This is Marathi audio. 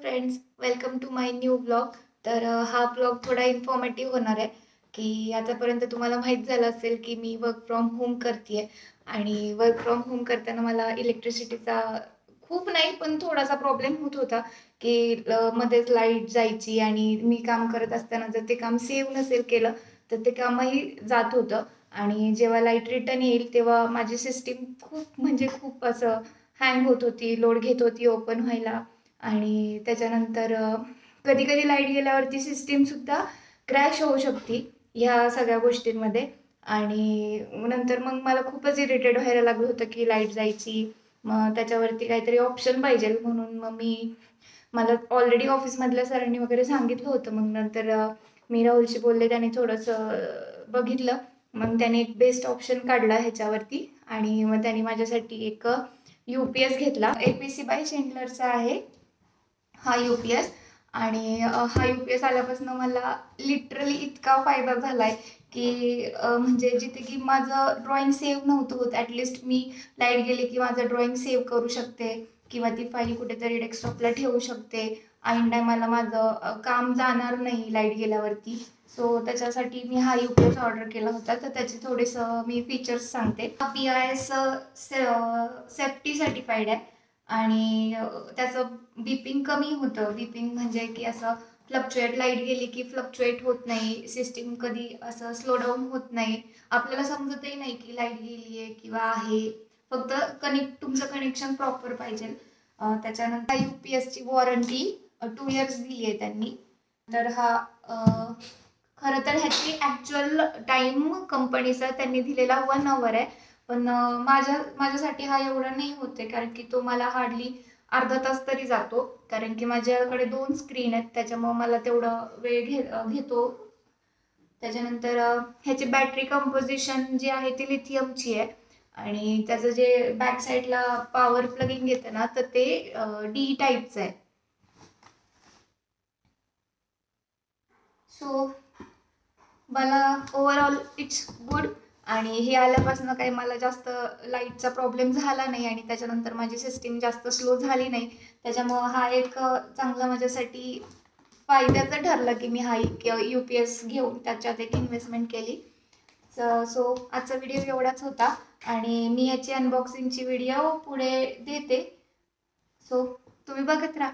Friends, welcome to my new blog. तर हा ब्लॉग थोडा इन्फॉर्मेटिव्ह होणार आहे की आतापर्यंत तुम्हाला माहीत झालं असेल की मी वर्क फ्रॉम होम करते आणि वर्क फ्रॉम होम करताना मला इलेक्ट्रिसिटीचा खूप नाही पण थोडासा प्रॉब्लेम होत होता की मध्येच लाईट जायची आणि मी काम करत असताना जर ते काम सेव्ह नसेल केलं तर ते कामही जात होतं. आणि जेव्हा लाईट रिटर्न येईल तेव्हा माझी सिस्टीम खूप म्हणजे खूप असं हँग होत होती, लोड घेत होती ओपन व्हायला. आणि त्याच्यानंतर कधी-कधी लाईट गेल्यावरती सिस्टीमसुद्धा क्रॅश होऊ शकते ह्या सगळ्या गोष्टींमध्ये. आणि नंतर मग मला खूपच इरिटेट व्हायला लागलं होतं की लाईट जायची. मग त्याच्यावरती काहीतरी ऑप्शन पाहिजे म्हणून मग मला ऑलरेडी ऑफिसमधल्या सरांनी वगैरे सांगितलं होतं. मग नंतर मी राहुलशी बोलले, त्याने थोडंसं बघितलं. मग त्याने एक बेस्ट ऑप्शन काढला ह्याच्यावरती आणि मग त्याने माझ्यासाठी एक UPS घेतला. APC बाय शेंडलरचा आहे हा UPS. आणि हा UPS आल्यापासून मला लिटरली इतका फायदा झाला आहे की म्हणजे जिथे की माझं ड्रॉइंग सेव्ह नव्हतं होत, ॲटलिस्ट मी लाईट गेली की माझं ड्रॉइंग सेव्ह करू शकते किंवा ती फाईल कुठेतरी डेस्कटॉपला ठेवू शकते. ऐन टायमाला माझं काम जाणार नाही लाईट गेल्यावरती. सो त्याच्यासाठी मी हा UPS ऑर्डर केला होता. तर त्याचे थोडेसं मी फीचर्स सांगते. PIS सेफ्टी सर्टिफाईड आहे आणि त्याचं बिपिंग कमी होतं. बिपिंग म्हणजे की असं फ्लक्च्युएट, लाईट गेली की फ्लक्च्युएट होत नाही, सिस्टीम कधी असं स्लो डाऊन होत नाही, आपल्याला समजतही नाही की लाईट गेली आहे किंवा आहे. फक्त तुमचं कनेक्शन प्रॉपर पाहिजे. त्याच्यानंतर UPSची वॉरंटी 2 इयर्स दिली आहे त्यांनी. तर हा खरं तर ह्याची ॲक्च्युअल टाईम कंपनीचा त्यांनी दिलेला 1 आवर आहे. पण माझ्यासाठी हा एवढा नाही होते कारण की तो मला हार्डली अर्धा तास तरी जातो. कारण की माझ्याकडे 2 स्क्रीन आहेत, त्याच्यामुळं मला तेवढं वेळ घेतो. त्याच्यानंतर ह्याची बॅटरी कंपोजिशन जी आहे ती लिथियमची आहे आणि त्याचं जे बॅक साईडला पॉवर प्लगिंग येतं ना, तर ते D टाईपचं आहे. सो मला ओव्हरऑल इट्स गुड. आणि हे आल्यापासून काही मला जास्त लाईटचा प्रॉब्लेम झाला नाही आणि त्याच्यानंतर माझी सिस्टीम जास्त स्लो झाली नाही. त्याच्यामुळं हा एक चांगला माझ्यासाठी फायद्याचं ठरलं की मी हा UPS घेऊन त्याच्यात एक इन्व्हेस्टमेंट केली. सो आजचा व्हिडिओ एवढाच होता आणि मी याची अनबॉक्सिंगची व्हिडिओ पुढे देते. सो तुम्ही बघत राहा.